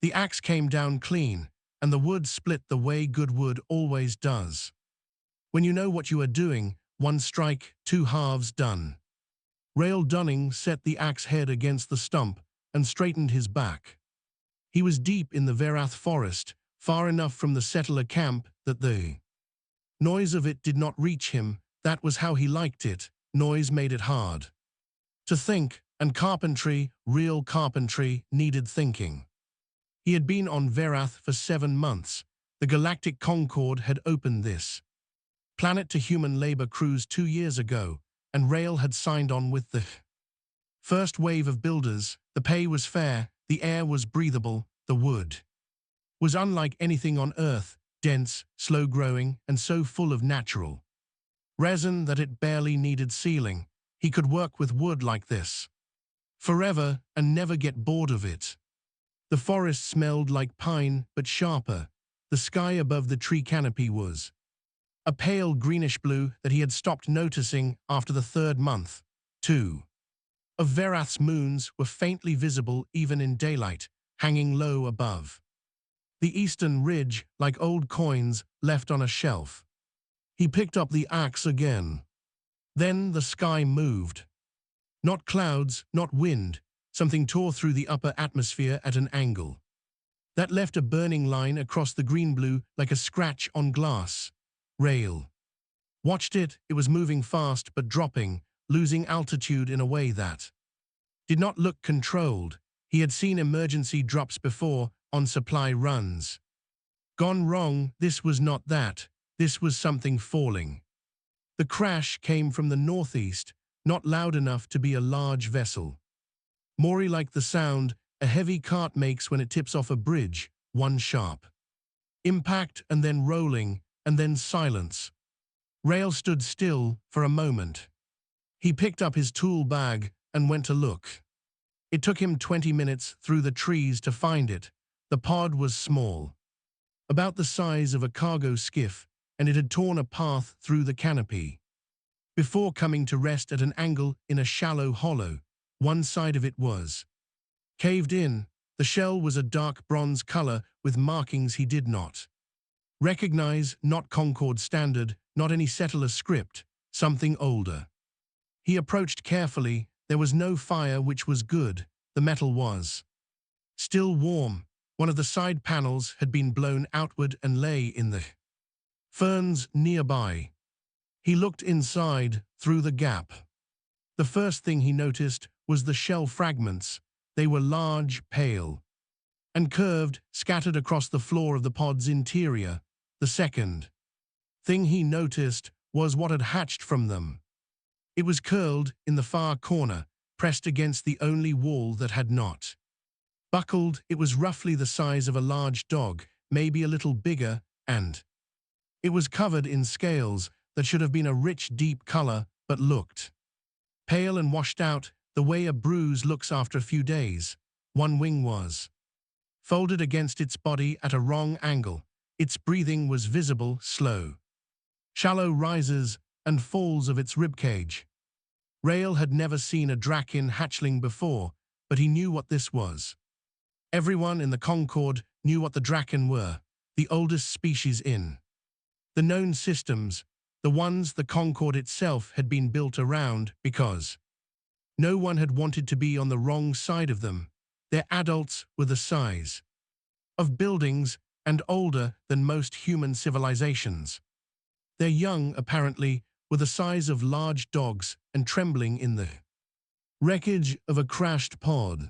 The axe came down clean, and the wood split the way good wood always does. When you know what you are doing, one strike, two halves done. Rail Dunning set the axe head against the stump and straightened his back. He was deep in the Verath forest, far enough from the settler camp that the noise of it did not reach him. That was how he liked it. Noise made it hard to think, and carpentry, real carpentry, needed thinking. He had been on Verath for 7 months. The Galactic Concord had opened this planet-to-human labor cruise 2 years ago, and Rail had signed on with the first wave of builders. The pay was fair, the air was breathable, the wood was unlike anything on Earth, dense, slow-growing, and so full of natural resin that it barely needed sealing. He could work with wood like this forever and never get bored of it. The forest smelled like pine, but sharper. The sky above the tree canopy was a pale greenish blue that he had stopped noticing after the 3rd month. 2 of Verath's moons were faintly visible even in daylight, hanging low above the eastern ridge like old coins left on a shelf. He picked up the axe again. Then the sky moved. Not clouds, not wind. Something tore through the upper atmosphere at an angle that left a burning line across the green-blue like a scratch on glass. Rail watched it. It was moving fast but dropping, losing altitude in a way that did not look controlled. He had seen emergency drops before on supply runs. Gone wrong. This was not that. This was something falling. The crash came from the northeast, not loud enough to be a large vessel. More like the sound a heavy cart makes when it tips off a bridge, one sharp impact and then rolling, and then silence. Rail stood still for a moment. He picked up his tool bag and went to look. It took him 20 minutes through the trees to find it. The pod was small, about the size of a cargo skiff, and it had torn a path through the canopy before coming to rest at an angle in a shallow hollow. One side of it was caved in. The shell was a dark bronze color with markings he did not recognize, not Concord standard, not any settler script, something older. He approached carefully. There was no fire, which was good. The metal was still warm. One of the side panels had been blown outward and lay in the ferns nearby. He looked inside, through the gap. The first thing he noticed was the shell fragments. They were large, pale, and curved, scattered across the floor of the pod's interior. The second thing he noticed was what had hatched from them. It was curled in the far corner, pressed against the only wall that had not buckled. It was roughly the size of a large dog, maybe a little bigger, and it was covered in scales that should have been a rich, deep color, but looked pale and washed out, the way a bruise looks after a few days. One wing was folded against its body at a wrong angle. Its breathing was visible, slow, shallow rises and falls of its ribcage. Rail had never seen a Draken hatchling before, but he knew what this was. Everyone in the Concord knew what the Draken were, the oldest species in the known systems, the ones the Concord itself had been built around, because no one had wanted to be on the wrong side of them. Their adults were the size of buildings and older than most human civilizations. Their young, apparently, were the size of large dogs and trembling in the wreckage of a crashed pod.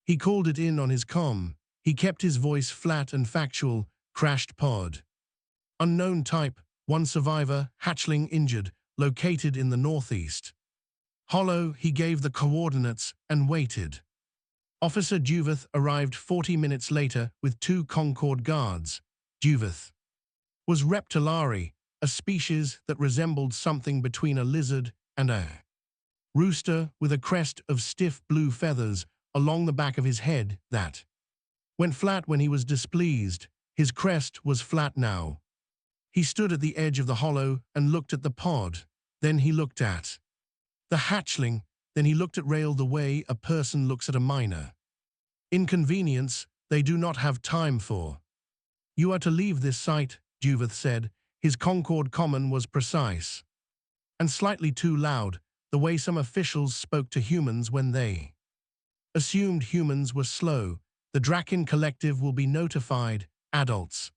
He called it in on his comm. He kept his voice flat and factual. Crashed pod. Unknown type, one survivor, hatchling injured, located in the northeast. Hollow. He gave the coordinates and waited. Officer Duveth arrived 40 minutes later with 2 Concord guards. Duveth was Reptilari, a species that resembled something between a lizard and a rooster, with a crest of stiff blue feathers along the back of his head that went flat when he was displeased. His crest was flat now. He stood at the edge of the hollow and looked at the pod. Then he looked at the hatchling. Then he looked at Rail the way a person looks at a minor inconvenience. they do not have time for. You are to leave this site, Juveth said. His Concord Common was precise and slightly too loud, the way some officials spoke to humans when they assumed humans were slow. The Draken Collective will be notified. Adults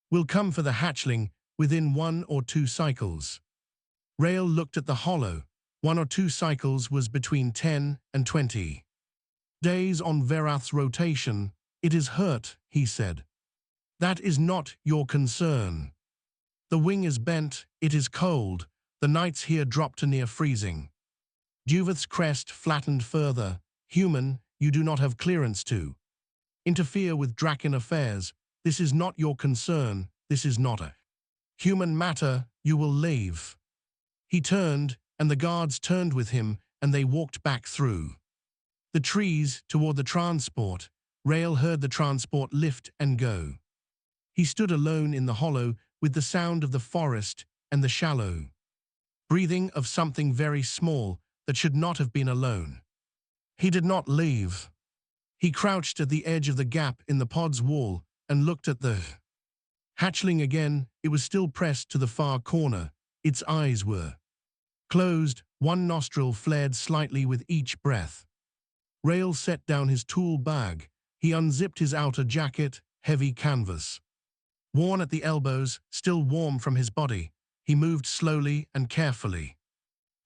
will come for the hatchling within 1 or 2 cycles. Rael looked at the hollow. 1 or 2 cycles was between 10 and 20 days on Verath's rotation. It is hurt, he said. That is not your concern. The wing is bent, it is cold. The nights here drop to near freezing. Juveth's crest flattened further. Human, you do not have clearance to interfere with Draken affairs. This is not your concern. This is not a human matter. You will leave. He turned, and the guards turned with him, and they walked back through the trees toward the transport. Rael heard the transport lift and go. He stood alone in the hollow with the sound of the forest and the shallow breathing of something very small that should not have been alone. He did not leave. He crouched at the edge of the gap in the pod's wall and looked at the hatchling again. It was still pressed to the far corner. Its eyes were closed. One nostril flared slightly with each breath. Rael set down his tool bag. He unzipped his outer jacket, heavy canvas, worn at the elbows, still warm from his body. He moved slowly and carefully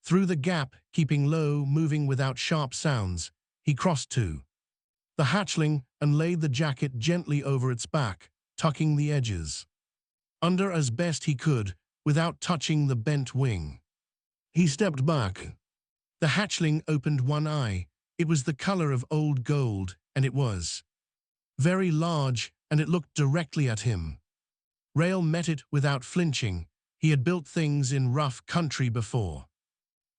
through the gap, keeping low, moving without sharp sounds. He crossed to the hatchling and laid the jacket gently over its back, tucking the edges under as best he could without touching the bent wing. He stepped back. The hatchling opened one eye. It was the color of old gold, and it was very large, and it looked directly at him. Rael met it without flinching. He had built things in rough country before.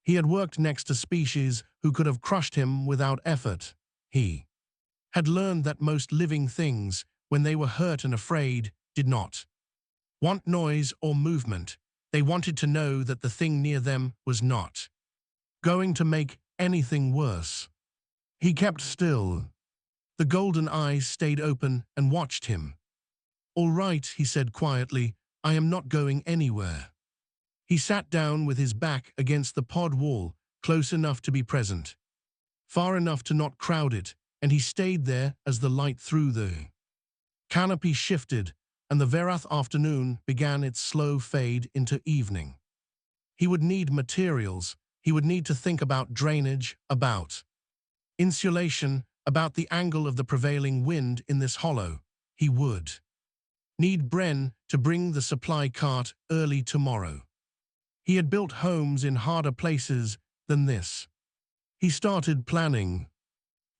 He had worked next to species who could have crushed him without effort. He had learned that most living things, when they were hurt and afraid, did not want noise or movement. They wanted to know that the thing near them was not going to make anything worse. He kept still. The golden eyes stayed open and watched him. "All right," he said quietly, "I am not going anywhere." He sat down with his back against the pod wall, close enough to be present, far enough to not crowd it, and he stayed there as the light through the canopy shifted, and the Verath afternoon began its slow fade into evening. He would need materials. He would need to think about drainage, about insulation, about the angle of the prevailing wind in this hollow. He would need Bren to bring the supply cart early tomorrow. He had built homes in harder places than this. He started planning.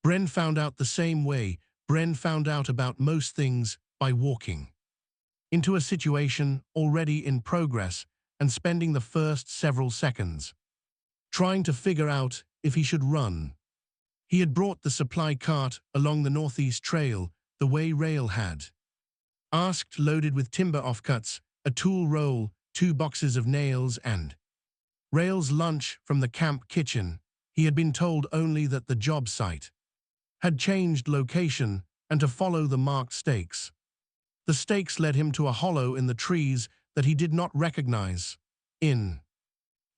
Bren found out the same way. Bren found out about most things by walking into a situation already in progress and spending the first several seconds trying to figure out if he should run. He had brought the supply cart along the northeast trail the way Rael had asked, loaded with timber offcuts, a tool roll, 2 boxes of nails, and Rael's lunch from the camp kitchen. He had been told only that the job site had changed location and to follow the marked stakes. The stakes led him to a hollow in the trees that he did not recognize. In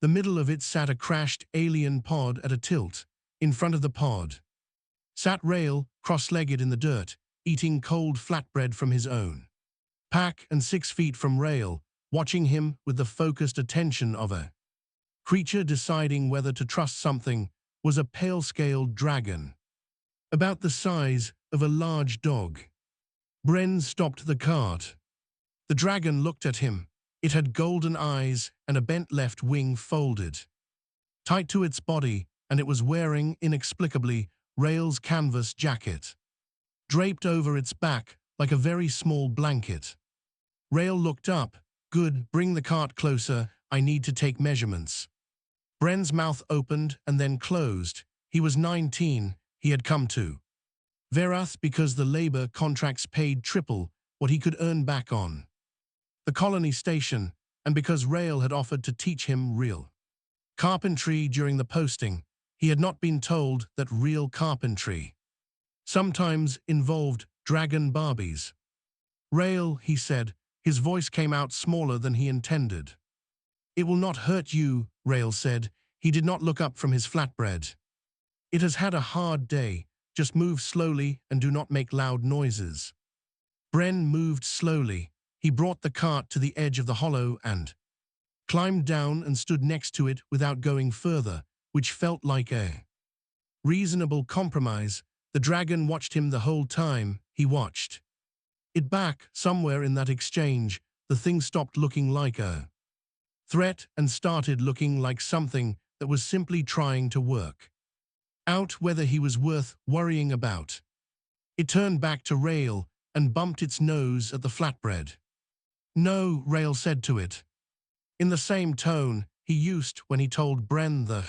the middle of it sat a crashed alien pod at a tilt. In front of the pod sat Rael, cross-legged in the dirt, eating cold flatbread from his own pack, and 6 feet from Rael, watching him with the focused attention of a creature deciding whether to trust something, was a pale-scaled dragon, about the size of a large dog. Bren stopped the cart. The dragon looked at him. It had golden eyes and a bent left wing folded tight to its body, and it was wearing, inexplicably, Rael's canvas jacket, draped over its back like a very small blanket. Rael looked up. "Good, bring the cart closer. I need to take measurements." Bren's mouth opened and then closed. He was 19. He had come to Verath because the labor contracts paid triple what he could earn back on the colony station, and because Rael had offered to teach him real carpentry during the posting. He had not been told that real carpentry sometimes involved Dragon Barbies. Rail, he said. His voice came out smaller than he intended. It will not hurt you, Rail said. He did not look up from his flatbread. It has had a hard day. Just move slowly and do not make loud noises. Bren moved slowly. He brought the cart to the edge of the hollow and climbed down and stood next to it without going further, which felt like a reasonable compromise. The dragon watched him the whole time. He watched it back. Somewhere in that exchange, the thing stopped looking like a threat and started looking like something that was simply trying to work out whether he was worth worrying about. It turned back to Rail and bumped its nose at the flatbread. No, Rail said to it, in the same tone he used when he told Bren the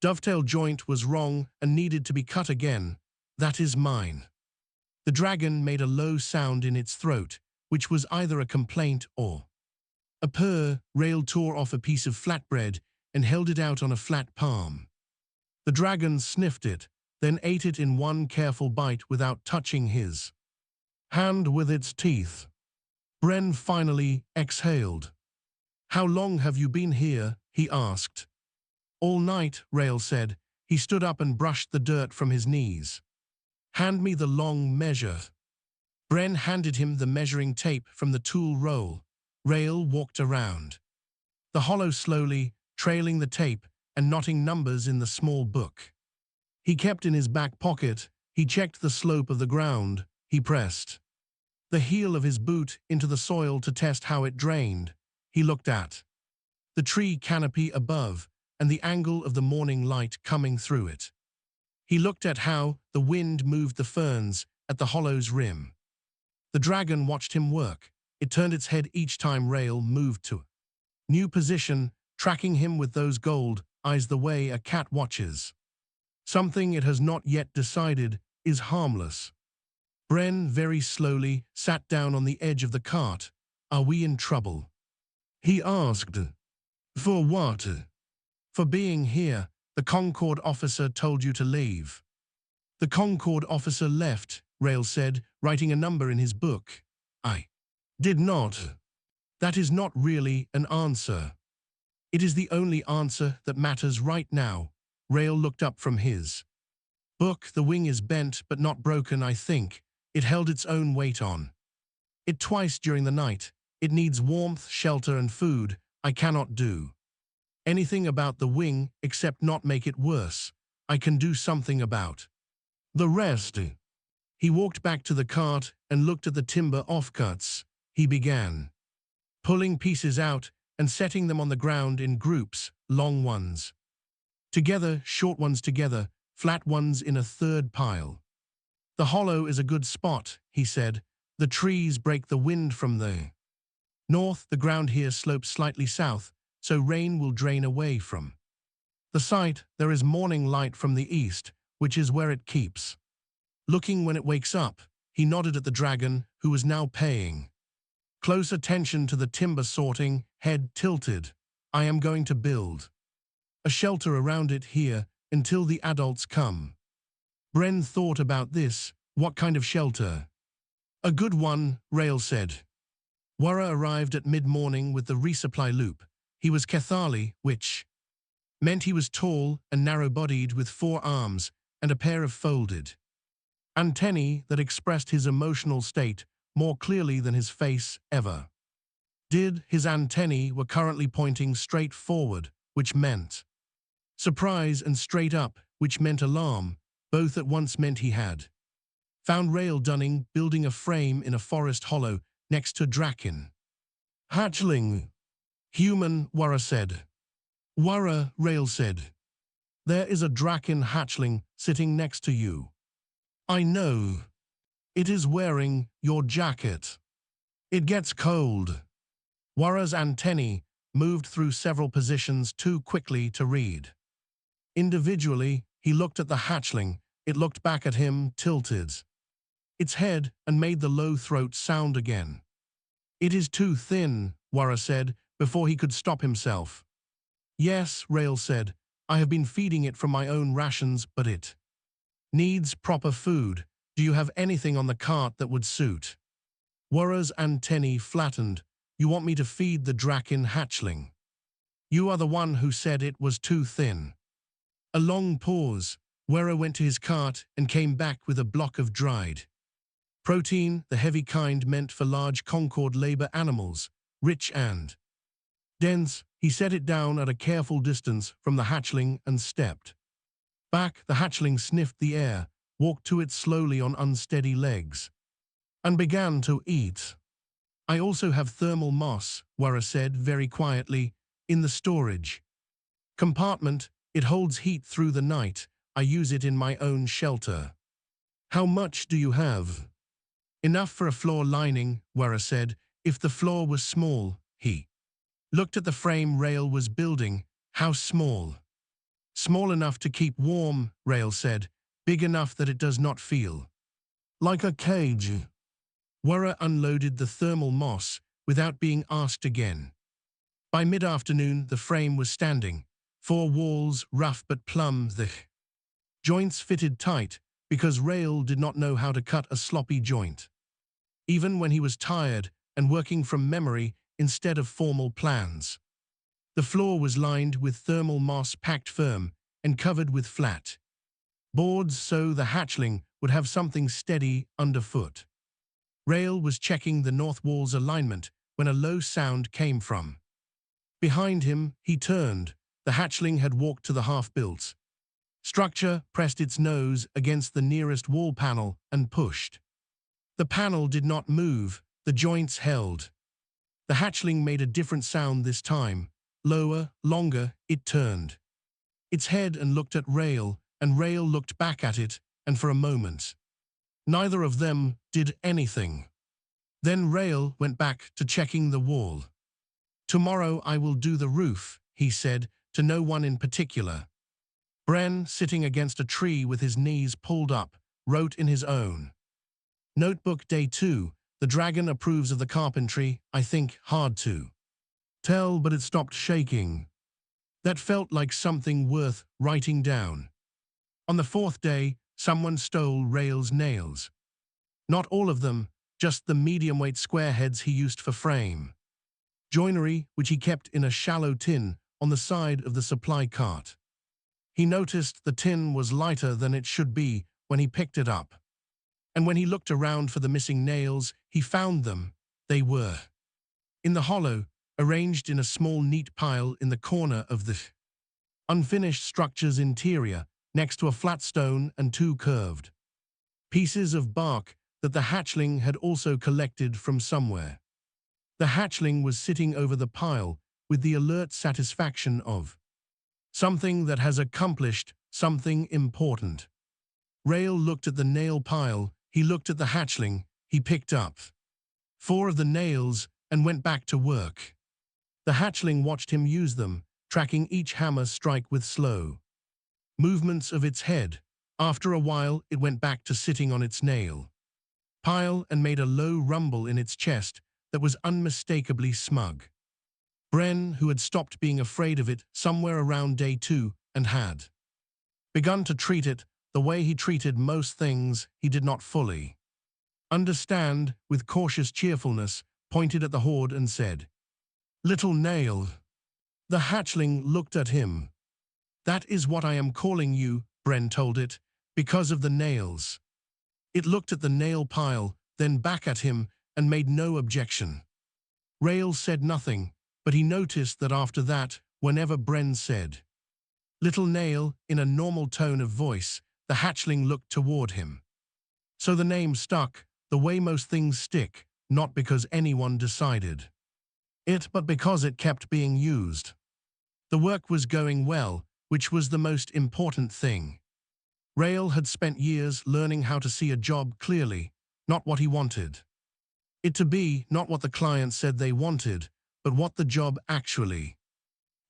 dovetail joint was wrong and needed to be cut again. That is mine. The dragon made a low sound in its throat, which was either a complaint or a purr. Rail tore off a piece of flatbread and held it out on a flat palm. The dragon sniffed it, then ate it in one careful bite without touching his hand with its teeth. Bren finally exhaled. How long have you been here? He asked. All night, Rail said. He stood up and brushed the dirt from his knees. Hand me the long measure. Bren handed him the measuring tape from the tool roll. Rail walked around the hollow slowly, trailing the tape and knotting numbers in the small book he kept in his back pocket. He checked the slope of the ground. He pressed the heel of his boot into the soil to test how it drained. He looked at the tree canopy above and the angle of the morning light coming through it. He looked at how the wind moved the ferns at the hollow's rim. The dragon watched him work. It turned its head each time Rail moved to a new position, tracking him with those gold eyes the way a cat watches something it has not yet decided is harmless. Bren very slowly sat down on the edge of the cart. Are we in trouble? He asked. For what? For being here. The Concord officer told you to leave. The Concord officer left, Rail said, writing a number in his book. I did not. That is not really an answer. It is the only answer that matters right now. Rail looked up from his book. The wing is bent but not broken, I think. It held its own weight on it twice during the night. It needs warmth, shelter, and food. I cannot do anything about the wing except not make it worse. I can do something about the rest. He walked back to the cart and looked at the timber offcuts. He began pulling pieces out and setting them on the ground in groups, long ones together, short ones together, flat ones in a third pile. The hollow is a good spot, he said. The trees break the wind from the north. The ground here slopes slightly south, so rain will drain away from the site. There is morning light from the east, which is where it keeps looking when it wakes up. He nodded at the dragon, who was now paying close attention to the timber sorting, head tilted. I am going to build a shelter around it here until the adults come. Bren thought about this. What kind of shelter? A good one, Rail said. Wara arrived at mid-morning with the resupply loop. He was Cathali, which meant he was tall and narrow-bodied with 4 arms and a pair of folded antennae that expressed his emotional state more clearly than his face ever did. His antennae were currently pointing straight forward, which meant surprise, and straight up, which meant alarm. Both at once meant he had found Rail Dunning building a frame in a forest hollow next to Draken. Hatchling. Human, Wara said. Wara, Rail said. There is a Draken hatchling sitting next to you. I know. It is wearing your jacket. It gets cold. Wara's antennae moved through several positions too quickly to read. Individually, he looked at the hatchling. It looked back at him, tilted its head, and made the low throat sound again. It is too thin, Wara said, before he could stop himself. Yes, Rail said. I have been feeding it from my own rations, but it needs proper food. Do you have anything on the cart that would suit? Warra's antennae flattened. You want me to feed the Draken hatchling? You are the one who said it was too thin. A long pause. Warra went to his cart and came back with a block of dried protein, the heavy kind meant for large Concord labor animals, rich and dense. He set it down at a careful distance from the hatchling and stepped back. The hatchling sniffed the air, walked to it slowly on unsteady legs, and began to eat. I also have thermal moss, Warra said very quietly, in the storage compartment. It holds heat through the night. I use it in my own shelter. How much do you have? Enough for a floor lining, Warra said. If the floor was small, he looked at the frame Rail was building. How small? Small enough to keep warm, Rail said. Big enough that it does not feel like a cage. Warra unloaded the thermal moss without being asked again. By mid-afternoon, the frame was standing. 4 walls, rough but plumb, the joints fitted tight because Rail did not know how to cut a sloppy joint, even when he was tired and working from memory instead of formal plans. The floor was lined with thermal moss packed firm and covered with flat boards so the hatchling would have something steady underfoot. Rail was checking the north wall's alignment when a low sound came from behind him. He turned. The hatchling had walked to the half-built structure, pressed its nose against the nearest wall panel, and pushed. The panel did not move. The joints held. The hatchling made a different sound this time. Lower, longer. It turned its head and looked at Rail, and Rail looked back at it, and for a moment, neither of them did anything. Then Rail went back to checking the wall. Tomorrow I will do the roof, he said, to no one in particular. Bren, sitting against a tree with his knees pulled up, wrote in his own notebook. Day 2, the dragon approves of the carpentry. I think hard to tell, but it stopped shaking. That felt like something worth writing down. On the 4th day, someone stole Rail's nails. Not all of them, just the medium-weight square heads he used for frame joinery, which he kept in a shallow tin on the side of the supply cart. He noticed the tin was lighter than it should be when he picked it up. And when he looked around for the missing nails, he found them. They were in the hollow, arranged in a small neat pile in the corner of the unfinished structure's interior, next to a flat stone and 2 curved pieces of bark that the hatchling had also collected from somewhere. The hatchling was sitting over the pile with the alert satisfaction of something that has accomplished something important. Rail looked at the nail pile. He looked at the hatchling. He picked up 4 of the nails and went back to work. The hatchling watched him use them, tracking each hammer strike with slow movements of its head. After a while, it went back to sitting on its nail pile and made a low rumble in its chest that was unmistakably smug. Bren, who had stopped being afraid of it somewhere around day 2 and had begun to treat it the way he treated most things he did not fully understand, with cautious cheerfulness, pointed at the horde and said, "Little nail." The hatchling looked at him. "That is what I am calling you," Bren told it, "because of the nails." It looked at the nail pile, then back at him, and made no objection. Rail said nothing, but he noticed that after that, whenever Bren said, "Little nail," in a normal tone of voice, the hatchling looked toward him. So the name stuck, the way most things stick, not because anyone decided it, but because it kept being used. The work was going well, which was the most important thing. Rail had spent years learning how to see a job clearly, not what he wanted it to be, not what the client said they wanted, but what the job actually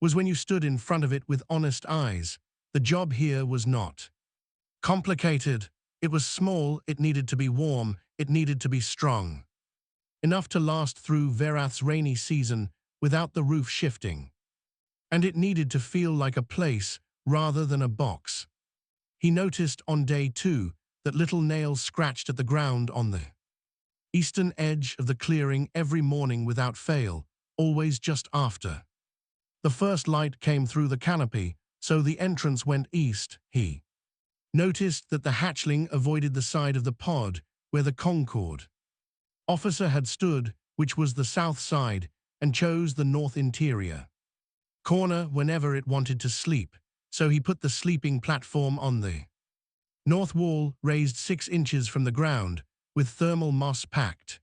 was when you stood in front of it with honest eyes. The job here was not complicated. It was small, it needed to be warm, it needed to be strong. Enough to last through Verath's rainy season without the roof shifting. And it needed to feel like a place rather than a box. He noticed on day 2 that little nails scratched at the ground on the eastern edge of the clearing every morning without fail, always just after the first light came through the canopy, so the entrance went east. He noticed that the hatchling avoided the side of the pod where the Concorde officer had stood, which was the south side, and chose the north interior corner whenever it wanted to sleep, so he put the sleeping platform on the north wall, raised 6 inches from the ground, with thermal moss packed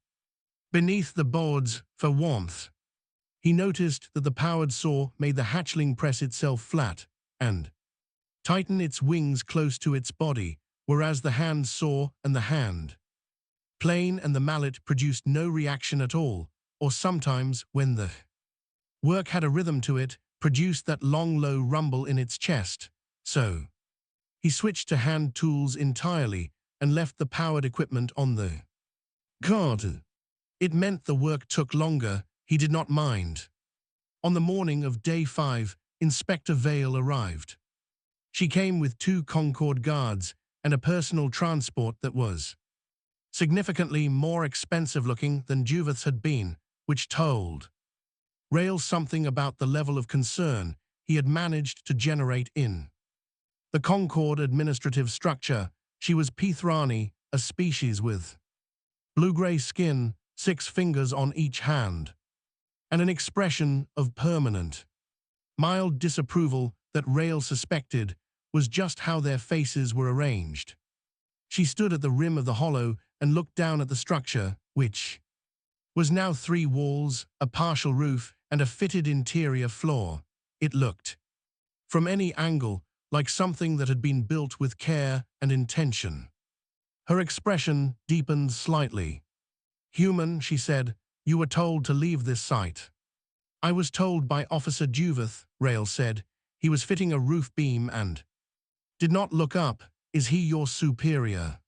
beneath the boards for warmth. He noticed that the powered saw made the hatchling press itself flat and tighten its wings close to its body, whereas the hand saw and the hand plane and the mallet produced no reaction at all, or sometimes, when the work had a rhythm to it, produced that long low rumble in its chest. So he switched to hand tools entirely and left the powered equipment on the card. It meant the work took longer. He did not mind. On the morning of day 5, Inspector Vale arrived. She came with 2 Concorde guards and a personal transport that was significantly more expensive-looking than Juveth's had been, which told Rail something about the level of concern he had managed to generate in the Concorde administrative structure. She was Pithrani, a species with blue-gray skin, 6 fingers on each hand, and an expression of permanent, mild disapproval that Rail suspected was just how their faces were arranged. She stood at the rim of the hollow and looked down at the structure, which was now 3 walls, a partial roof, and a fitted interior floor. It looked, from any angle, like something that had been built with care and intention. Her expression deepened slightly. "Human," she said, "you were told to leave this site." "I was told by Officer Juveth," Rail said. "He was fitting a roof beam and did not look up. Is he your superior?"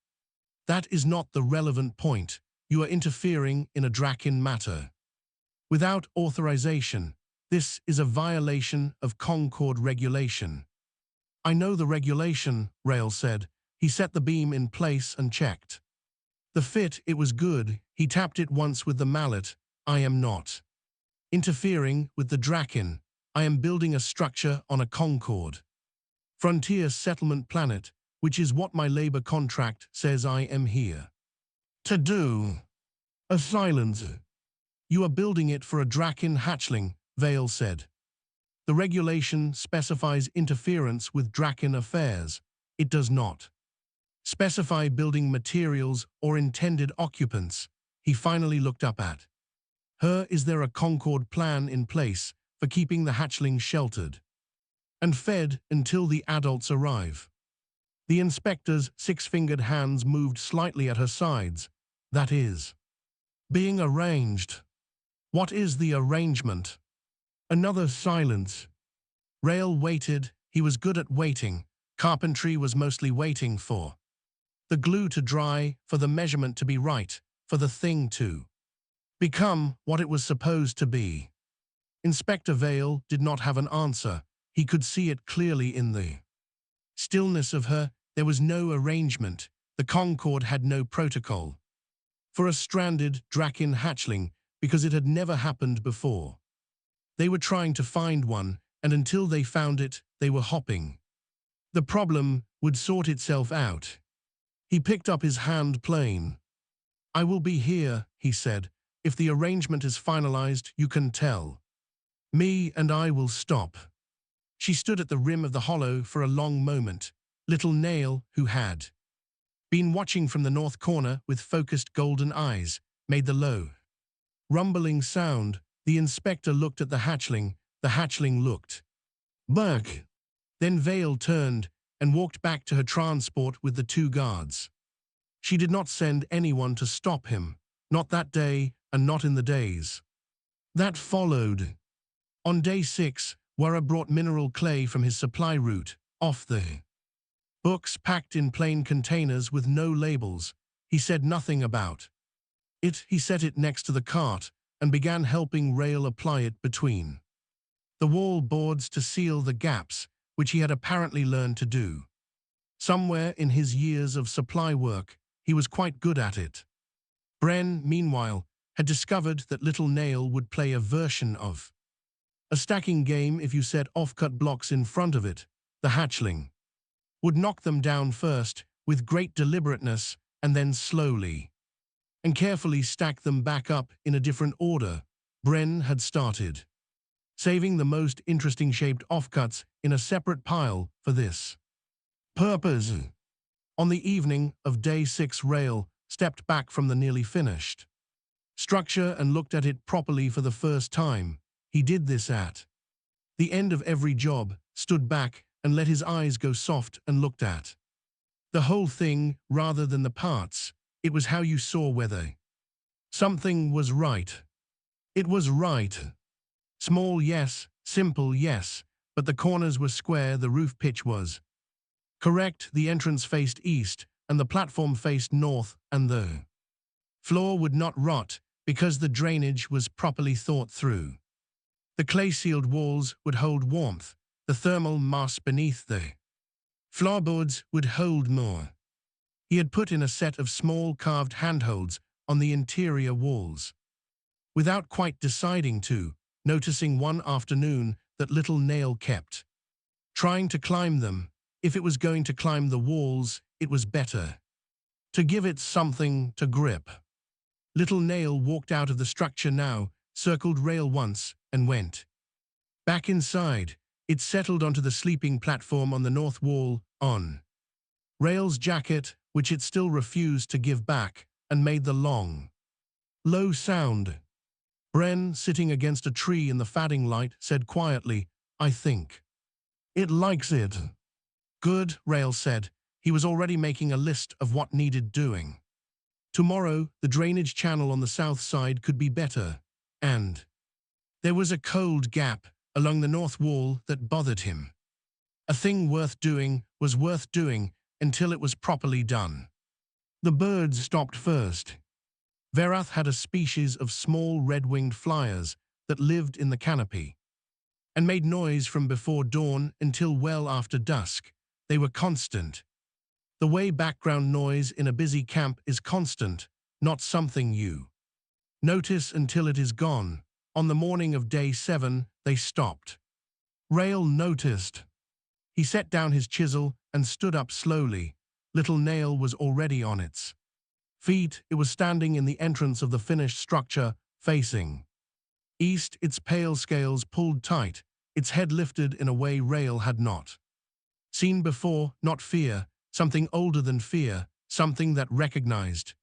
"That is not the relevant point. You are interfering in a Draken matter without authorization. This is a violation of Concorde regulation." "I know the regulation," Rail said. He set the beam in place and checked the fit. It was good. He tapped it once with the mallet. "I am not interfering with the Draken. I am building a structure on a Concorde frontier settlement planet, which is what my labor contract says I am here to do." A silence. "You are building it for a Draken hatchling," Vale said. "The regulation specifies interference with Draken affairs. It does not specify building materials or intended occupants." He finally looked up at her. "Is there a Concorde plan in place for keeping the hatchlings sheltered and fed until the adults arrive?" The inspector's 6-fingered hands moved slightly at her sides. "That is being arranged." "What is the arrangement?" Another silence. Rail waited. He was good at waiting. Carpentry was mostly waiting for the glue to dry, for the measurement to be right, for the thing to become what it was supposed to be. Inspector Vale did not have an answer. He could see it clearly in the stillness of her. There was no arrangement. The Concorde had no protocol for a stranded Draken hatchling because it had never happened before. They were trying to find one, and until they found it, they were hopping. The problem would sort itself out. He picked up his hand plane. "I will be here," he said. "If the arrangement is finalized, you can tell me and I will stop." She stood at the rim of the hollow for a long moment. Little Nail, who had been watching from the north corner with focused golden eyes, made the low, rumbling sound. The inspector looked at the hatchling. The hatchling looked back. Then Vale turned and walked back to her transport with the 2 guards. She did not send anyone to stop him, not that day and not in the days that followed. On day 6, Wara brought mineral clay from his supply route, off the books, packed in plain containers with no labels. He said nothing about it. He set it next to the cart and began helping Rail apply it between the wall boards to seal the gaps, which he had apparently learned to do Somewhere in his years of supply work, he was quite good at it. Bren, meanwhile, had discovered that Little Nail would play a version of a stacking game. If you set off-cut blocks in front of it, the hatchling would knock them down first, with great deliberateness, and then slowly and carefully stack them back up in a different order. Bren had started saving the most interesting shaped offcuts in a separate pile for this purpose. On the evening of day 6, Rail stepped back from the nearly finished structure and looked at it properly for the first time. He did this at the end of every job, stood back and let his eyes go soft and looked at the whole thing rather than the parts. It was how you saw whether something was right. It was right. Small, yes. Simple, yes. But the corners were square, the roof pitch was correct, the entrance faced east, and the platform faced north, and the floor would not rot because the drainage was properly thought through. The clay-sealed walls would hold warmth, the thermal mass beneath the floorboards would hold more. He had put in a set of small carved handholds on the interior walls. Without quite deciding to, noticing one afternoon that Little Nail kept trying to climb them. If it was going to climb the walls, it was better to give it something to grip. Little Nail walked out of the structure now, circled Rail once, and went back inside. It settled onto the sleeping platform on the north wall, on Rail's jacket, which it still refused to give back, and made the long, low sound. Bren, sitting against a tree in the fading light, said quietly, "I think it likes it." "Good," Rail said. He was already making a list of what needed doing. Tomorrow, the drainage channel on the south side could be better, and there was a cold gap along the north wall that bothered him. A thing worth doing was worth doing until it was properly done. The birds stopped first. Verath had a species of small red-winged flyers that lived in the canopy and made noise from before dawn until well after dusk. They were constant. The way background noise in a busy camp is constant, not something you notice until it is gone. On the morning of day 7, they stopped. Rail noticed. He set down his chisel and stood up slowly. Little Nail was already on its feet. It was standing in the entrance of the finished structure, facing east, its pale scales pulled tight, its head lifted in a way Rail had not seen before. Not fear, something older than fear, something that recognized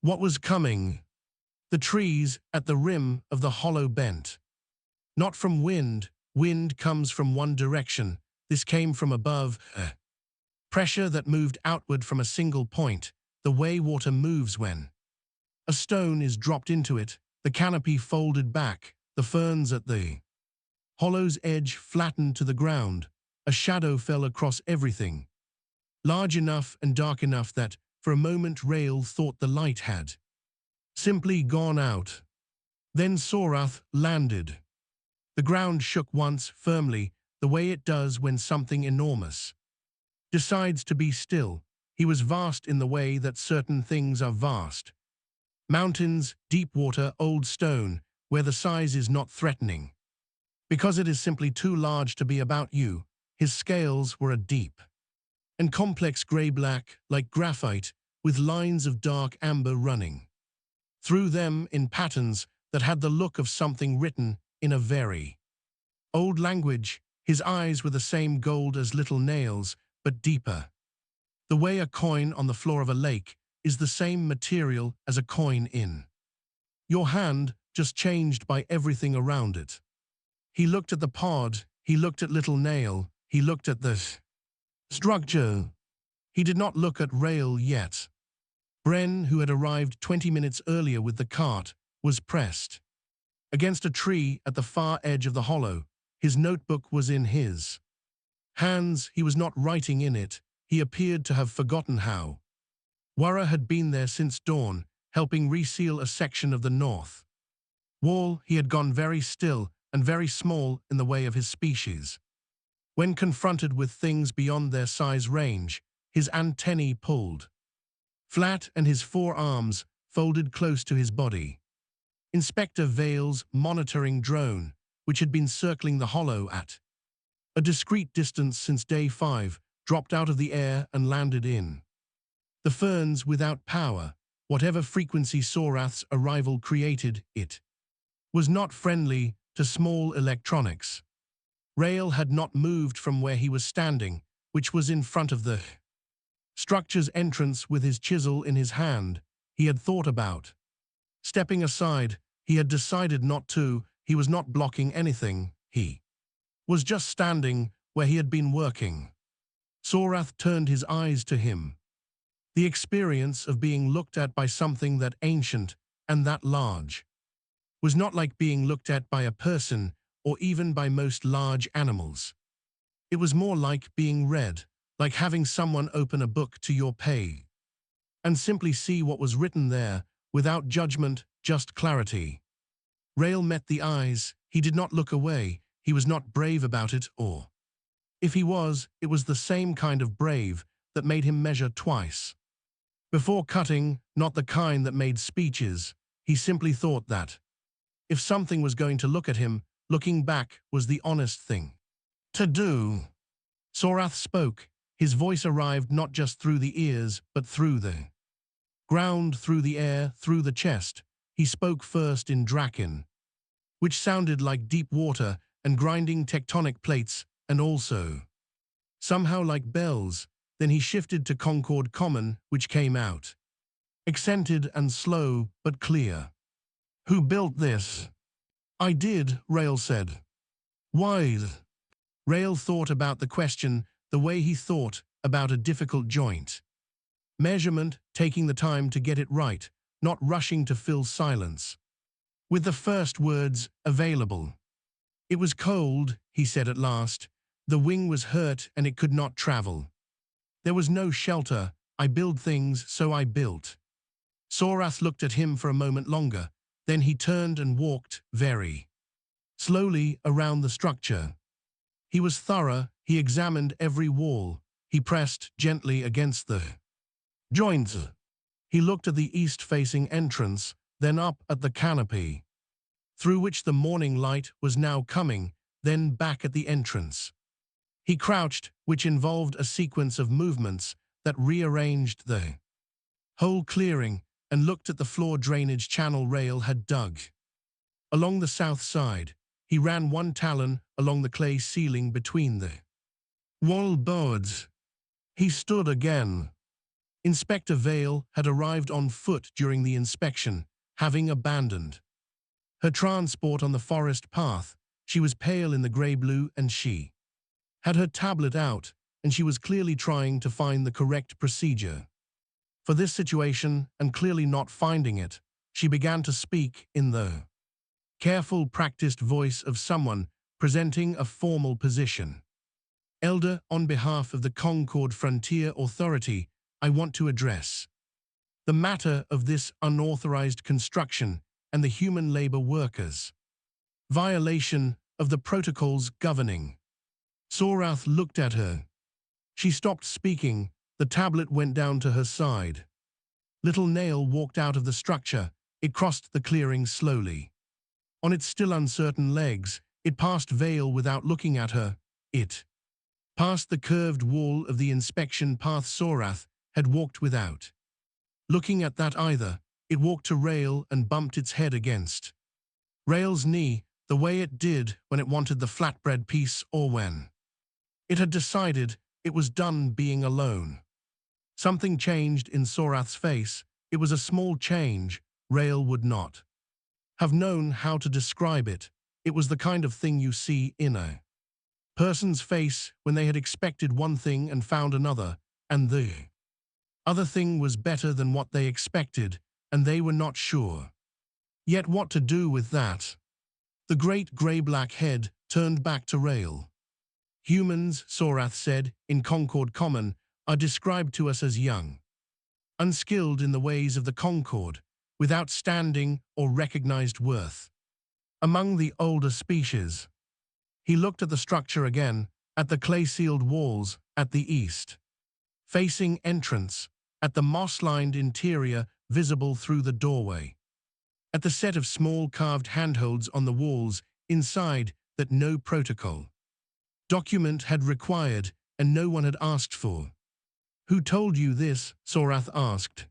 what was coming. The trees at the rim of the hollow bent. Not from wind. Wind comes from one direction. This came from above. Pressure that moved outward from a single point, the way water moves when a stone is dropped into it. The canopy folded back, the ferns at the hollow's edge flattened to the ground. A shadow fell across everything, large enough and dark enough that, for a moment, Rail thought the light had simply gone out. Then Sorath landed. The ground shook once, firmly, the way it does when something enormous decides to be still. He was vast in the way that certain things are vast. Mountains, deep water, old stone, where the size is not threatening, because it is simply too large to be about you. His scales were a deep and complex gray-black, like graphite, with lines of dark amber running through them in patterns that had the look of something written in a very old language. His eyes were the same gold as Little Nail's, but deeper. The way a coin on the floor of a lake is the same material as a coin in your hand, just changed by everything around it. He looked at the pod, he looked at Little Nail, he looked at the structure. He did not look at Rail yet. Bren, who had arrived 20 minutes earlier with the cart, was pressed against a tree at the far edge of the hollow. His notebook was in his hands. He was not writing in it. He appeared to have forgotten how. Wara had been there since dawn, helping reseal a section of the north wall. He had gone very still and very small in the way of his species. When confronted with things beyond their size range, his antennae pulled flat and his forearms folded close to his body. Inspector Vale's monitoring drone, which had been circling the hollow at a discreet distance since day 5, dropped out of the air and landed in the ferns without power. Whatever frequency Sorath's arrival created, it was not friendly to small electronics. Rail had not moved from where he was standing, which was in front of the structure's entrance. With his chisel in his hand, he had thought about stepping aside. He had decided not to. He was not blocking anything. He was just standing where he had been working. Sorath turned his eyes to him. The experience of being looked at by something that ancient and that large was not like being looked at by a person or even by most large animals. It was more like being read, like having someone open a book to your page and simply see what was written there without judgment, just clarity. Rail met the eyes. He did not look away. He was not brave about it, or if he was, it was the same kind of brave that made him measure twice before cutting, not the kind that made speeches. He simply thought that if something was going to look at him, looking back was the honest thing to do. Sorath spoke. His voice arrived not just through the ears, but through the ground, through the air, through the chest. He spoke first in Draken, which sounded like deep water and grinding tectonic plates, and also somehow like bells. Then he shifted to Concord Common, which came out accented and slow but clear. Who built this? I did, Rail said. Why? Rail thought about the question the way he thought about a difficult joint measurement, taking the time to get it right, not rushing to fill silence with the first words available. It was cold, he said at last. The wing was hurt and it could not travel. There was no shelter. I build things, so I built. Sorath looked at him for a moment longer. Then he turned and walked very slowly around the structure. He was thorough. He examined every wall. He pressed gently against the joints. He looked at the east-facing entrance, then up at the canopy, through which the morning light was now coming, then back at the entrance. He crouched, which involved a sequence of movements that rearranged the whole clearing, and looked at the floor drainage channel Rail had dug along the south side. He ran one talon along the clay ceiling between the wall boards. He stood again. Inspector Vale had arrived on foot during the inspection, having abandoned her transport on the forest path. She was pale in the grey-blue, and she had her tablet out, and she was clearly trying to find the correct procedure for this situation, and clearly not finding it. She began to speak in the careful, practiced voice of someone presenting a formal position. Elder, on behalf of the Concord Frontier Authority, I want to address the matter of this unauthorized construction and the human labor workers' violation of the protocols governing. Sorath looked at her. She stopped speaking. The tablet went down to her side. Little Nail walked out of the structure. It crossed the clearing slowly. On its still uncertain legs, it passed Vale without looking at her. It passed the curved wall of the inspection path Sorath had walked without looking at that either. It walked to Rail and bumped its head against Rail's knee, the way it did when it wanted the flatbread piece or when it had decided it was done being alone. Something changed in Sorath's face. It was a small change. Rail would not have known how to describe it. It was the kind of thing you see in a person's face when they had expected one thing and found another, and the other thing was better than what they expected, and they were not sure yet what to do with that. The great grey-black head turned back to Rail. Humans, Sorath said, in Concord Common, are described to us as young, unskilled in the ways of the Concord, without standing or recognized worth among the older species. He looked at the structure again, at the clay-sealed walls, at the east facing entrance, at the moss-lined interior visible through the doorway. At the set of small carved handholds on the walls inside that no protocol document had required and no one had asked for. "Who told you this?" Sorath asked.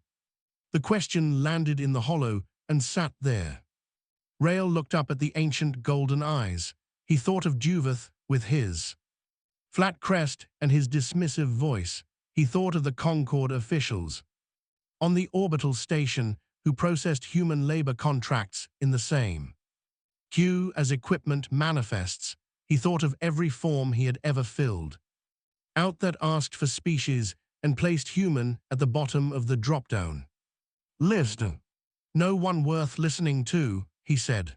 The question landed in the hollow and sat there. Rael looked up at the ancient golden eyes. He thought of Juveth with his flat crest and his dismissive voice. He thought of the Concord officials on the orbital station who processed human labor contracts in the same queue as equipment manifests. He thought of every form he had ever filled out that asked for species and placed human at the bottom of the drop-down list. "No one worth listening to," he said.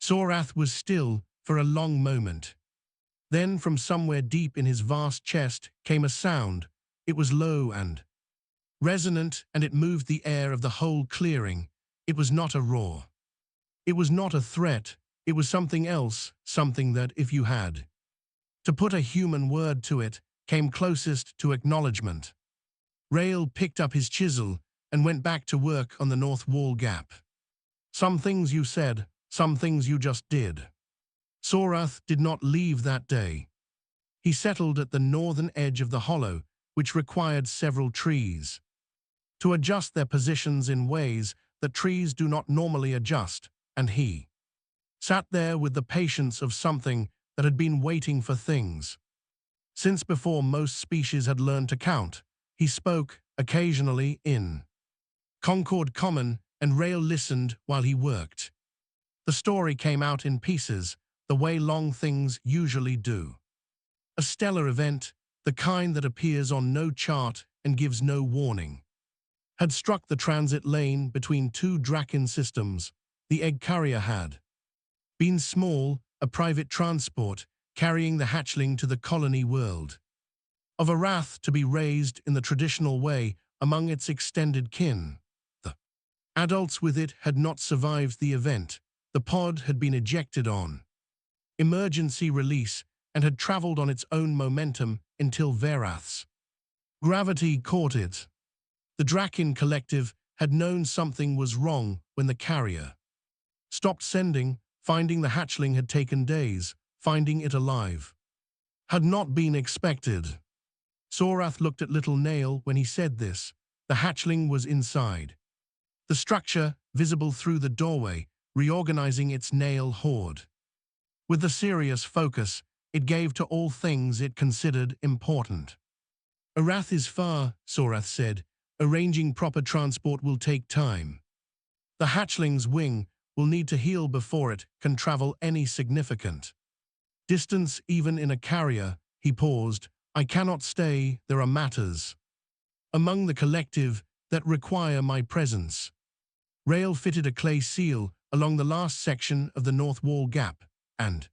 Sorath was still for a long moment. Then from somewhere deep in his vast chest came a sound. It was low and resonant, and it moved the air of the whole clearing. It was not a roar. It was not a threat. It was something else, something that, if you had to put a human word to it, came closest to acknowledgement. Rael picked up his chisel and went back to work on the north wall gap. "Some things you said, some things you just did." Sorath did not leave that day. He settled at the northern edge of the hollow, which required several trees to adjust their positions in ways that trees do not normally adjust, and he sat there with the patience of something that had been waiting for things since before most species had learned to count. He spoke, occasionally, in Concord Common, and Rael listened while he worked. The story came out in pieces, the way long things usually do. A stellar event, the kind that appears on no chart and gives no warning, had struck the transit lane between two Draken systems. The egg carrier had been small, a private transport carrying the hatchling to the colony world of Arath to be raised in the traditional way among its extended kin. The adults with it had not survived the event. The pod had been ejected on emergency release and had traveled on its own momentum until Verath's gravity caught it. The Draken Collective had known something was wrong when the carrier stopped sending. Finding the hatchling had taken days. Finding it alive had not been expected. Sorath looked at Little Nail when he said this. The hatchling was inside the structure, visible through the doorway, reorganizing its nail horde. With the serious focus it gave to all things it considered important. "Arath is far," Sorath said. "Arranging proper transport will take time. The hatchling's wing will need to heal before it can travel any significant distance, even in a carrier." He paused. "I cannot stay. There are matters among the collective that require my presence." Rael fitted a clay seal along the last section of the north wall gap and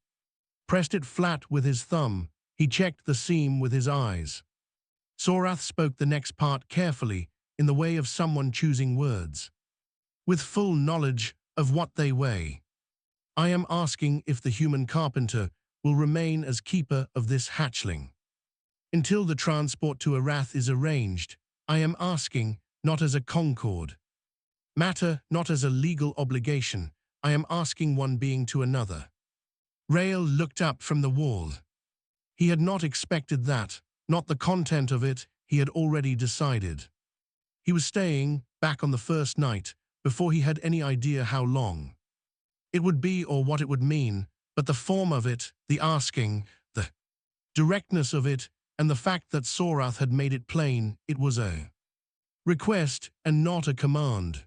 pressed it flat with his thumb. He checked the seam with his eyes. Sorath spoke the next part carefully, in the way of someone choosing words with full knowledge of what they weigh. "I am asking if the human Carpenter will remain as keeper of this hatchling until the transport to Arath is arranged. I am asking, not as a Concord matter, not as a legal obligation. I am asking one being to another." Rael looked up from the wall. He had not expected that, not the content of it. He had already decided. He was staying back on the first night, before he had any idea how long it would be or what it would mean, but the form of it, the asking, the directness of it, and the fact that Sorath had made it plain, it was a request and not a command.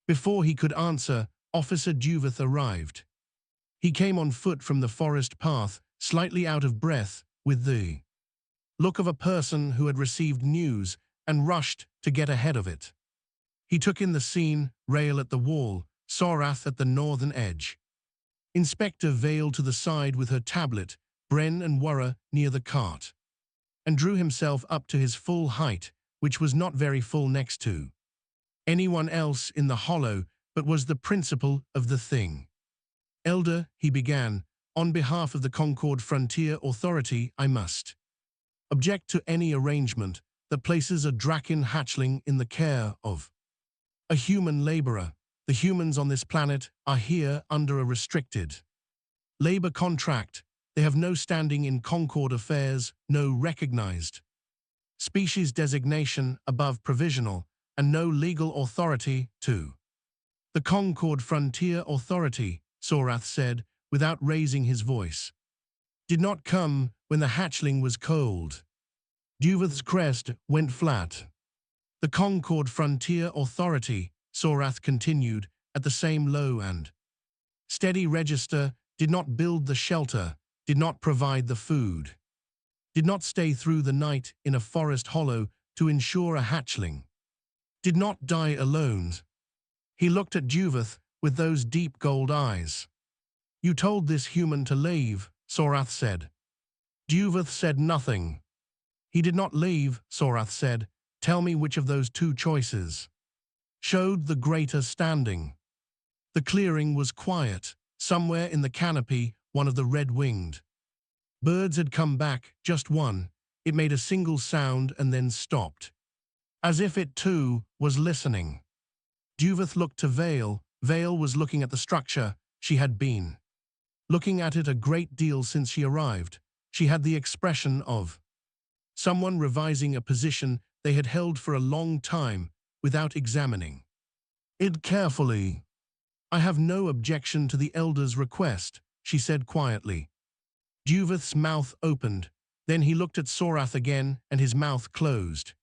Before he could answer, Officer Juveth arrived. He came on foot from the forest path, slightly out of breath, with the look of a person who had received news and rushed to get ahead of it. He took in the scene, Rael at the wall, Sorath at the northern edge, Inspector Vale to the side with her tablet, Bren and Wurra near the cart, and drew himself up to his full height, which was not very full next to anyone else in the hollow, but was the principle of the thing. "Elder," he began, "on behalf of the Concord Frontier Authority, I must object to any arrangement that places a Draken hatchling in the care of a human laborer. The humans on this planet are here under a restricted labor contract. They have no standing in Concord affairs, no recognized species designation above provisional, and no legal authority to the Concord Frontier Authority, Sorath said, without raising his voice, did not come when the hatchling was cold. Duveth's crest went flat. The Concord Frontier Authority, Sorath continued, at the same low and steady register, did not build the shelter, did not provide the food, did not stay through the night in a forest hollow to ensure a hatchling, did not die alone. He looked at Duveth with those deep gold eyes. You told this human to leave, Sorath said. Duveth said nothing. He did not leave, Sorath said. Tell me which of those two choices showed the greater standing. The clearing was quiet. Somewhere in the canopy, one of the red-winged birds had come back, just one. It made a single sound and then stopped, as if it too was listening. Duveth looked to Vale. Vale was looking at the structure. She had been looking at it a great deal since she arrived. She had the expression of someone revising a position they had held for a long time without examining it carefully. I have no objection to the Elder's request, she said quietly. Duveth's mouth opened. Then he looked at Sorath again, and his mouth closed.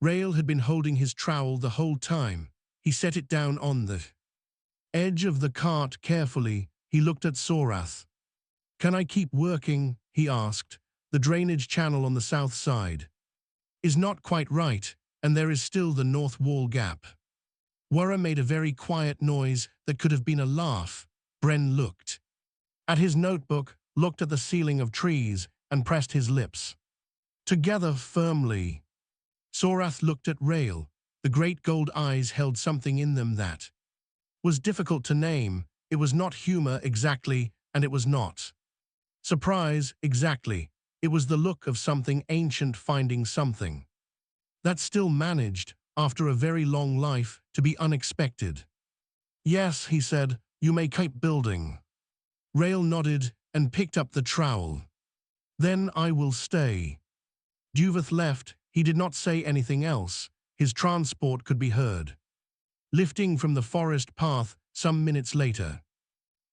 Rael had been holding his trowel the whole time. He set it down on the edge of the cart carefully. He looked at Sorath. Can I keep working? He asked. The drainage channel on the south side is not quite right, and there is still the north wall gap. Wara made a very quiet noise that could have been a laugh. Bren looked at his notebook, looked at the ceiling of trees, and pressed his lips together firmly. Sorath looked at Rael. The great gold eyes held something in them that was difficult to name. It was not humor exactly, and it was not surprise exactly. It was the look of something ancient finding something that still managed, after a very long life, to be unexpected. Yes, he said, you may keep building. Rael nodded and picked up the trowel. Then I will stay. Duveth left. He did not say anything else. His transport could be heard lifting from the forest path some minutes later.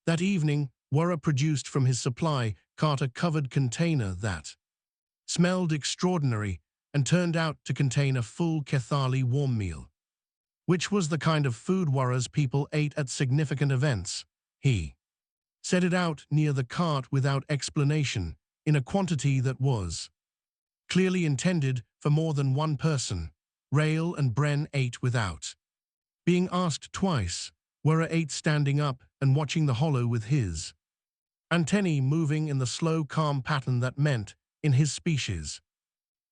That evening, Wara produced from his supply cart a covered container that smelled extraordinary and turned out to contain a full Kethali warm meal, which was the kind of food Wara's people ate at significant events. He set it out near the cart without explanation, in a quantity that was clearly intended for more than one person. Rael and Bren ate without being asked twice. Wara ate standing up and watching the hollow with his antennae moving in the slow, calm pattern that meant, in his species,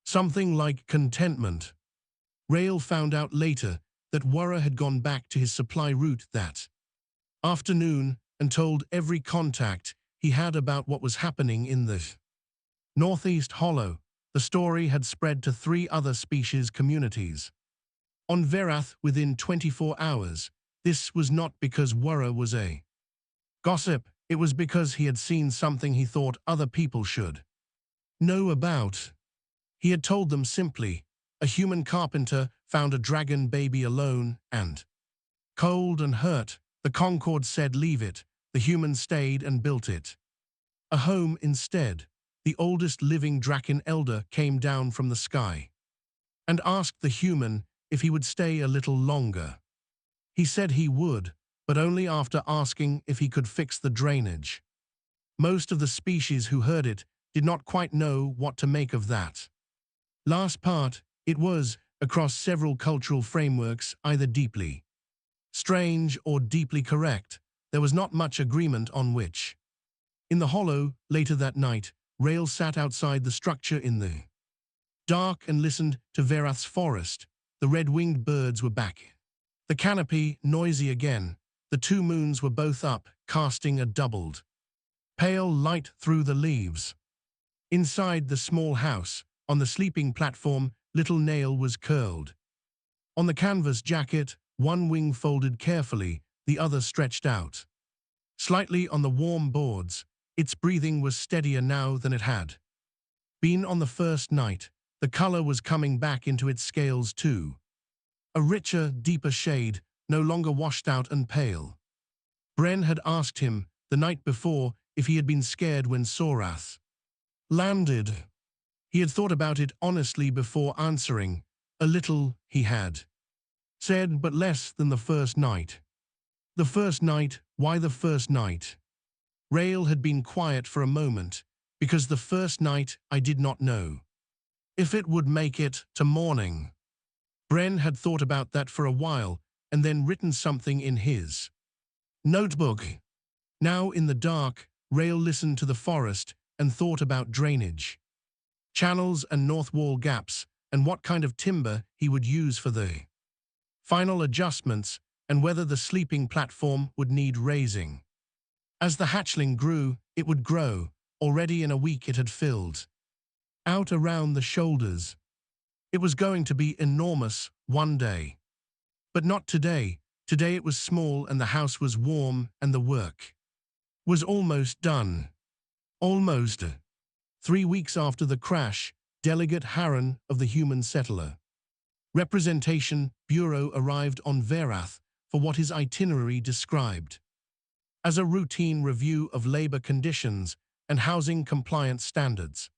something like contentment. Rael found out later that Wara had gone back to his supply route that afternoon and told every contact he had about what was happening in the Northeast Hollow. The story had spread to 3 other species communities on Verath within 24 hours. This was not because Wara was a gossip. It was because he had seen something he thought other people should know about. He had told them simply, a human carpenter found a dragon baby alone and cold and hurt. The Concord said leave it. The human stayed and built it a home instead. The oldest living Draken elder came down from the sky and asked the human if he would stay a little longer. He said he would, but only after asking if he could fix the drainage. Most of the species who heard it did not quite know what to make of that last part. It was, across several cultural frameworks, either deeply strange or deeply correct. There was not much agreement on which. In the hollow, later that night, Rael sat outside the structure in the dark and listened to Verath's forest. The red-winged birds were back. The canopy, noisy again. The 2 moons were both up, casting a doubled pale light through the leaves. Inside the small house, on the sleeping platform, little nail was curled. On the canvas jacket, one wing folded carefully, the other stretched out. Slightly on the warm boards, its breathing was steadier now than it had been on the first night. The color was coming back into its scales too. A richer, deeper shade, no longer washed out and pale. Bren had asked him, the night before, if he had been scared when Sorath landed. He had thought about it honestly before answering. A little, he had said, but less than the first night. The first night, why the first night? Rael had been quiet for a moment, because the first night I did not know if it would make it to morning. Bren had thought about that for a while, and then written something in his notebook. Now in the dark, Rael listened to the forest and thought about drainage, channels and north wall gaps, and what kind of timber he would use for the final adjustments, and whether the sleeping platform would need raising. As the hatchling grew, it would grow. Already in a week it had filled out around the shoulders. It was going to be enormous one day. But not today. Today it was small and the house was warm and the work was almost done. Almost. 3 weeks after the crash, Delegate Harron of the Human Settler Representation Bureau arrived on Verath for what his itinerary described as a routine review of labor conditions and housing compliance standards.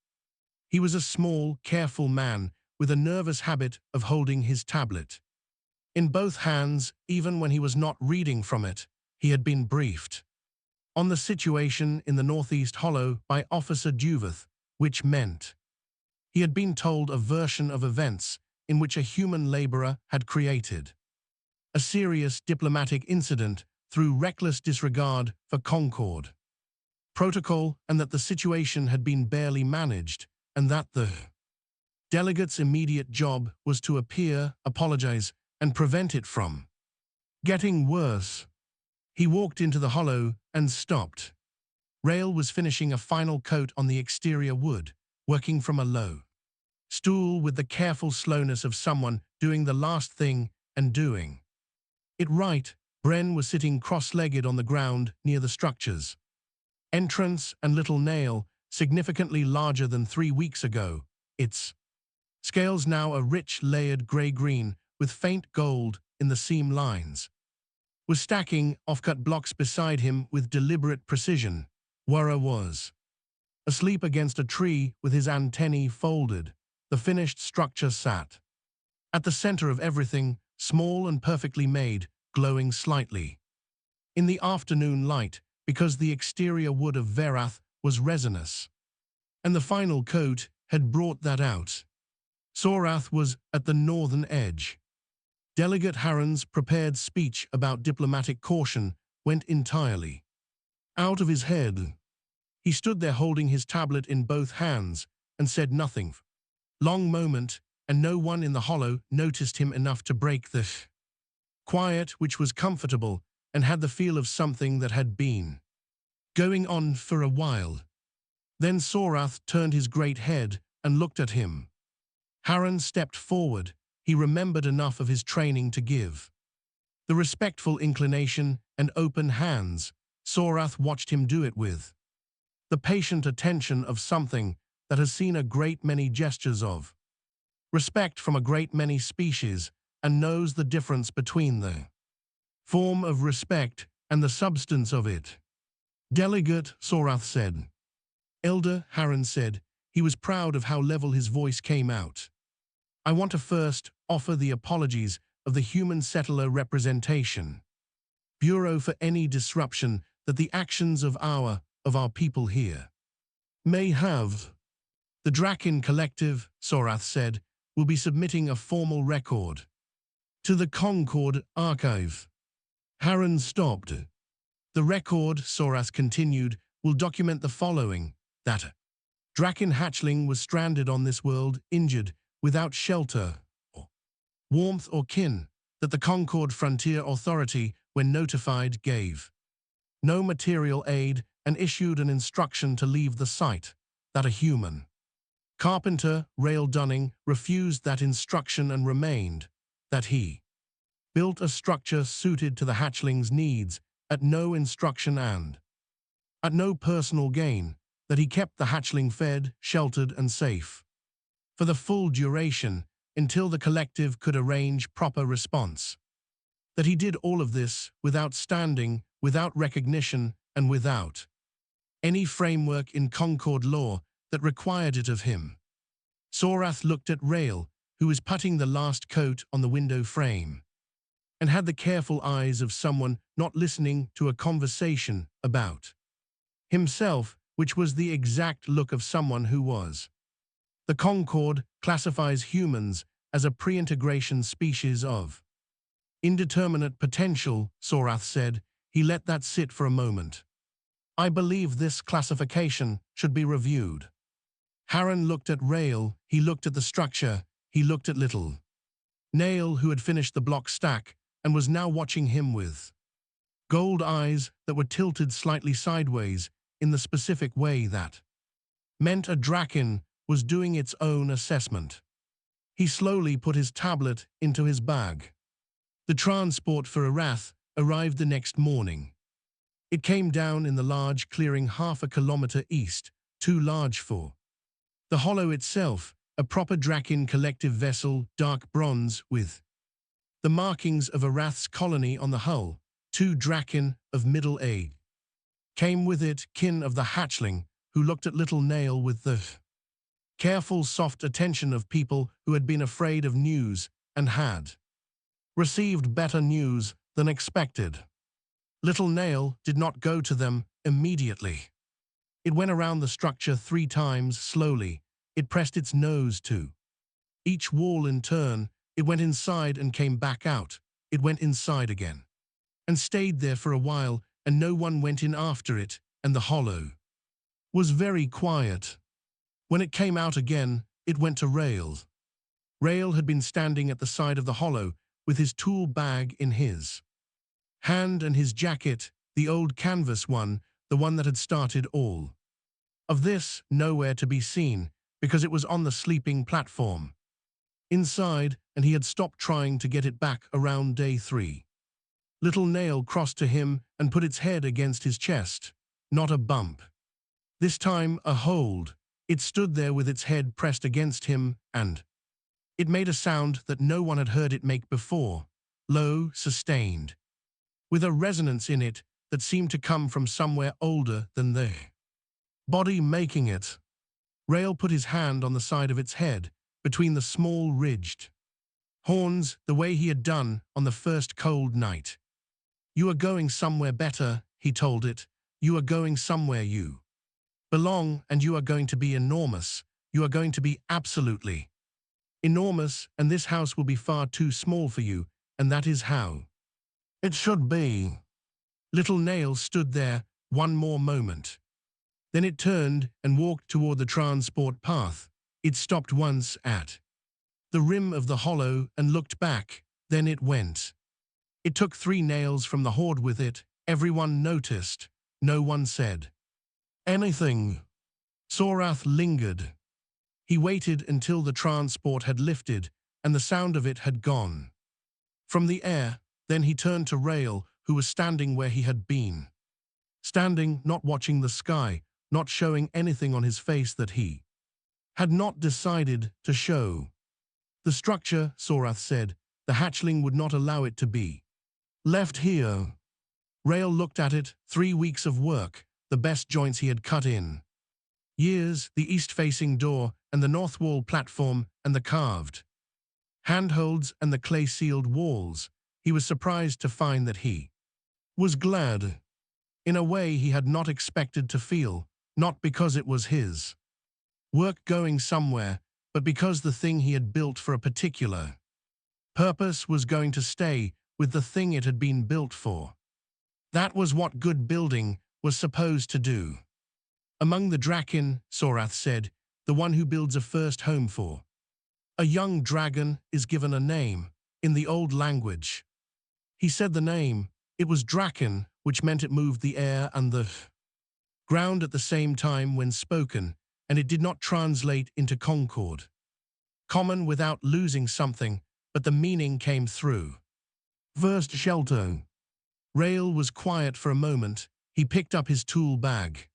He was a small, careful man with a nervous habit of holding his tablet in both hands, even when he was not reading from it. He had been briefed on the situation in the Northeast Hollow by Officer Duveth, which meant he had been told a version of events in which a human laborer had created a serious diplomatic incident through reckless disregard for Concord protocol, and that the situation had been barely managed, and that the delegate's immediate job was to appear, apologize, and prevent it from getting worse. He walked into the hollow and stopped. Rael was finishing a final coat on the exterior wood, working from a low stool with the careful slowness of someone doing the last thing and doing it right. Bren was sitting cross-legged on the ground near the structure's entrance, and little nail, significantly larger than 3 weeks ago, its scales now a rich layered gray-green with faint gold in the seam lines, was stacking off-cut blocks beside him with deliberate precision. Wara was asleep against a tree with his antennae folded. The finished structure sat at the center of everything, small and perfectly made, glowing slightly in the afternoon light, because the exterior wood of Verath was resinous, and the final coat had brought that out. Sorath was at the northern edge. Delegate Harron's prepared speech about diplomatic caution went entirely out of his head. He stood there holding his tablet in both hands and said nothing. Long moment, and no one in the hollow noticed him enough to break the quiet, which was comfortable and had the feel of something that had been going on for a while. Then Sorath turned his great head and looked at him. Harron stepped forward. He remembered enough of his training to give the respectful inclination and open hands. Sorath watched him do it with the patient attention of something that has seen a great many gestures of respect from a great many species and knows the difference between the form of respect and the substance of it. Delegate, Sorath said. Elder, Harron said. He was proud of how level his voice came out. I want to first offer the apologies of the Human Settler Representation Bureau for any disruption that the actions of our people here may have. The Draken Collective, Sorath said, will be submitting a formal record to the Concord Archive. Harron stopped. The record, Sorath continued, will document the following: that Draken hatchling was stranded on this world, injured, without shelter, or warmth or kin, that the Concord Frontier Authority, when notified, gave no material aid and issued an instruction to leave the site, that a human Carpenter, Rail Dunning, refused that instruction and remained that he built a structure suited to the hatchling's needs at no instruction and at no personal gain, that he kept the hatchling fed, sheltered, and safe for the full duration until the collective could arrange proper response. That he did all of this without standing, without recognition, and without any framework in Concord law that required it of him. Sorath looked at Rail, who was putting the last coat on the window frame, and had the careful eyes of someone not listening to a conversation about himself, which was the exact look of someone who was. The Concord classifies humans as a pre-integration species of indeterminate potential, Sorath said. He let that sit for a moment. I believe this classification should be reviewed. Harren looked at Rail, he looked at the structure, he looked at Little Nail, who had finished the block stack and was now watching him with gold eyes that were tilted slightly sideways in the specific way that meant a Draken was doing its own assessment. He slowly put his tablet into his bag. The transport for Arath arrived the next morning. It came down in the large clearing half a kilometer east, too large for the hollow itself, a proper Draken collective vessel, dark bronze, with the markings of Arath's colony on the hull, 2 Draken of middle age. Came with it kin of the hatchling, who looked at Little Nail with the careful, soft attention of people who had been afraid of news and had received better news than expected. Little Nail did not go to them immediately. It went around the structure 3 times slowly. It pressed its nose to each wall in turn. It went inside and came back out. It went inside again and stayed there for a while, and no one went in after it, and the hollow was very quiet. When it came out again, it went to Rail. Rail had been standing at the side of the hollow with his tool bag in his hand and his jacket, the old canvas one, the one that had started all of this, nowhere to be seen because it was on the sleeping platform inside, and he had stopped trying to get it back around day 3. Little Nail crossed to him and put its head against his chest. Not a bump. This time a hold. It stood there with its head pressed against him, and it made a sound that no one had heard it make before, low, sustained, with a resonance in it that seemed to come from somewhere older than the body making it. Rail put his hand on the side of its head, between the small ridged horns, the way he had done on the first cold night. You are going somewhere better, he told it. You are going somewhere you belong, and you are going to be enormous. You are going to be absolutely enormous, and this house will be far too small for you, and that is how it should be. Little Nail stood there one more moment. Then it turned and walked toward the transport path. It stopped once at the rim of the hollow and looked back. Then it went. It took 3 nails from the horde with it. Everyone noticed. No one said anything. Sorath lingered. He waited until the transport had lifted and the sound of it had gone from the air. Then he turned to Rail, who was standing where he had been. Standing, not watching the sky, not showing anything on his face that he had not decided to show. The structure, Sorath said, the hatchling would not allow it to be left here. Rail looked at it. 3 weeks of work, the best joints he had cut in years, the east-facing door and the north wall platform and the carved handholds and the clay-sealed walls. He was surprised to find that he was glad, in a way he had not expected to feel, not because it was his work going somewhere, but because the thing he had built for a particular purpose was going to stay with the thing it had been built for. That was what good building was supposed to do. Among the Draken, Sorath said, the one who builds a first home for a young dragon is given a name in the old language. He said the name. It was Draken, which meant it moved the air and the ground at the same time when spoken. and it did not translate into concord. Common without losing something, but the meaning came through. First shelter. Rail was quiet for a moment. He picked up his tool bag.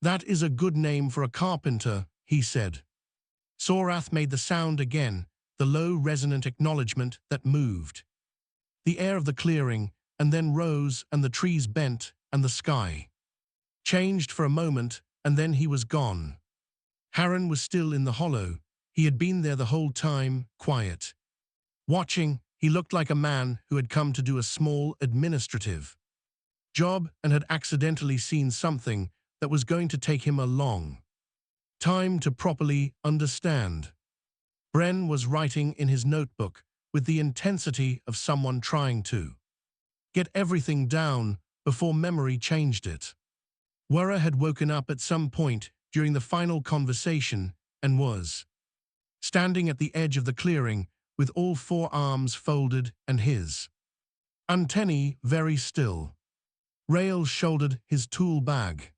That is a good name for a carpenter, he said. Sorath made the sound again, the low resonant acknowledgement that moved. The air of the clearing, and then rose, and the trees bent, and the sky changed for a moment, and then he was gone. Harren was still in the hollow. He had been there the whole time, quiet. Watching, he looked like a man who had come to do a small administrative job and had accidentally seen something that was going to take him a long time to properly understand. Bren was writing in his notebook with the intensity of someone trying to get everything down before memory changed it. Wara had woken up at some point during the final conversation and was standing at the edge of the clearing with all four arms folded and his antennae very still. Rail shouldered his tool bag.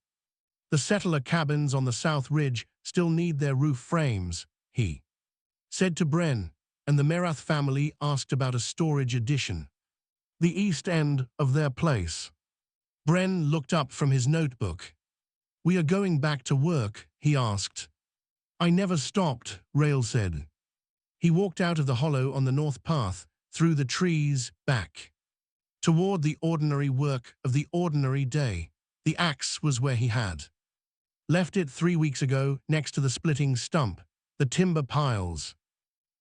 The settler cabins on the south ridge still need their roof frames, he said to Bren, and the Merath family asked about a storage addition. The east end of their place. Bren looked up from his notebook. We are going back to work, he asked. I never stopped, Rail said. He walked out of the hollow on the north path, through the trees, back toward the ordinary work of the ordinary day. The axe was where he had left it 3 weeks ago, next to the splitting stump. The timber piles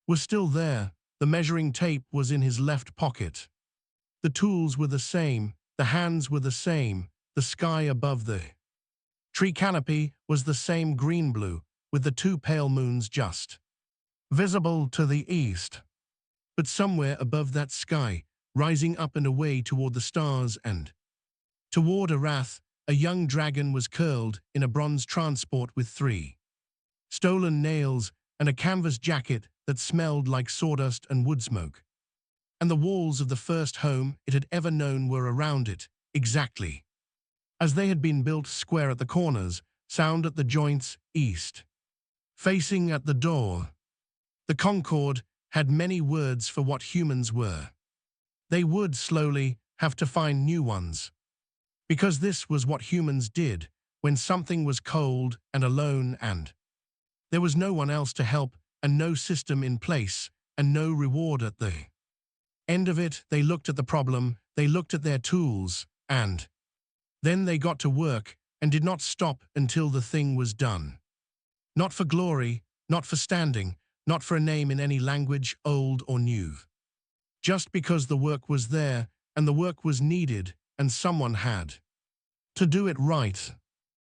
were still there. The measuring tape was in his left pocket. The tools were the same. The hands were the same. The sky above the tree canopy was the same green-blue, with the two pale moons just visible to the east. But somewhere above that sky, rising up and away toward the stars and toward Arath, a young dragon was curled in a bronze transport with 3 stolen nails and a canvas jacket that smelled like sawdust and wood smoke. And the walls of the first home it had ever known were around it, exactly as they had been built, square at the corners, sound at the joints, east facing at the door. The Concord had many words for what humans were. They would slowly have to find new ones. Because this was what humans did when something was cold and alone and there was no one else to help and no system in place and no reward at the end of it. They looked at the problem, they looked at their tools, and then they got to work and did not stop until the thing was done. Not for glory, not for standing, not for a name in any language, old or new. Just because the work was there and the work was needed and someone had to do it right.